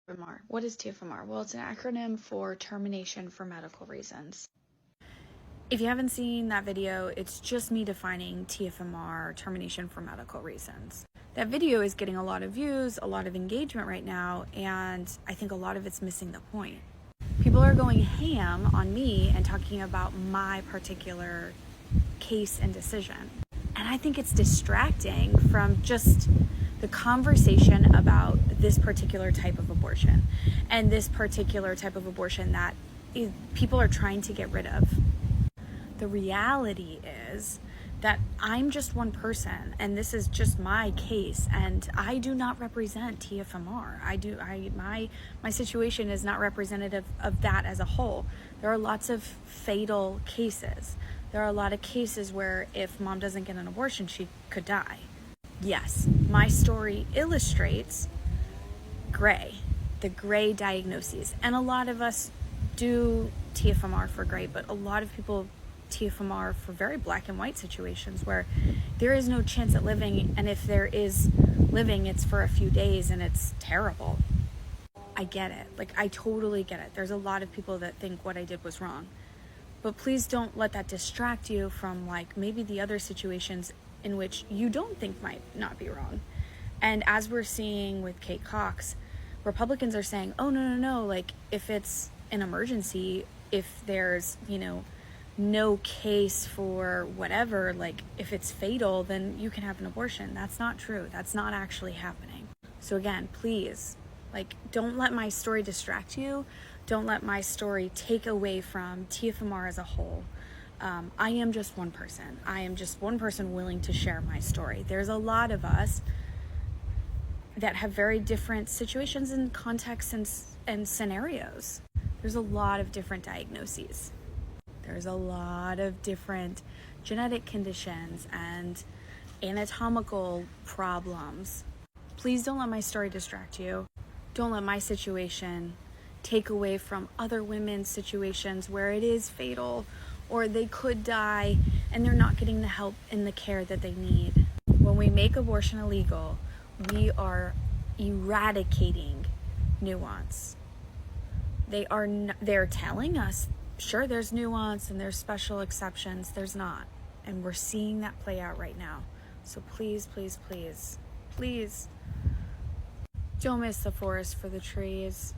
TFMR. What is TFMR? Well, it's an acronym for termination for medical reasons. If you haven't seen that video, it's just me defining TFMR, termination for medical reasons. That video is getting a lot of views, a lot of engagement right now, and I think a lot of it's missing the point. People are going ham on me and talking about my particular case and decision. And I think it's distracting from just the conversation about this particular type of abortion and this particular type of abortion that people are trying to get rid of. The reality is that I'm just one person and this is just my case, and I do not represent TFMR. My situation is not representative of that as a whole. There are lots of fatal cases. There are a lot of cases where if mom doesn't get an abortion, she could die. Yes, my story illustrates the gray diagnoses. And a lot of us do TFMR for gray, but a lot of people TFMR for very black and white situations where there is no chance at living, and if there is living, it's for a few days and it's terrible. I get it. I totally get it. There's a lot of people that think what I did was wrong. But please don't let that distract you from maybe the other situations in which you don't think might not be wrong. And as we're seeing with Kate Cox, Republicans are saying, oh, no, if it's an emergency, if there's, no case for whatever, if it's fatal, then you can have an abortion. That's not true. That's not actually happening. So again, please, don't let my story distract you. Don't let my story take away from TFMR as a whole. I am just one person. I am just one person willing to share my story. There's a lot of us that have very different situations and contexts and scenarios. There's a lot of different diagnoses. There's a lot of different genetic conditions and anatomical problems. Please don't let my story distract you. Don't let my situation take away from other women's situations where it is fatal or they could die and they're not getting the help and the care that they need. When we make abortion illegal, we are eradicating nuance. They're telling us, sure, there's nuance and there's special exceptions. There's not. And we're seeing that play out right now. So please, please, please, please don't miss the forest for the trees.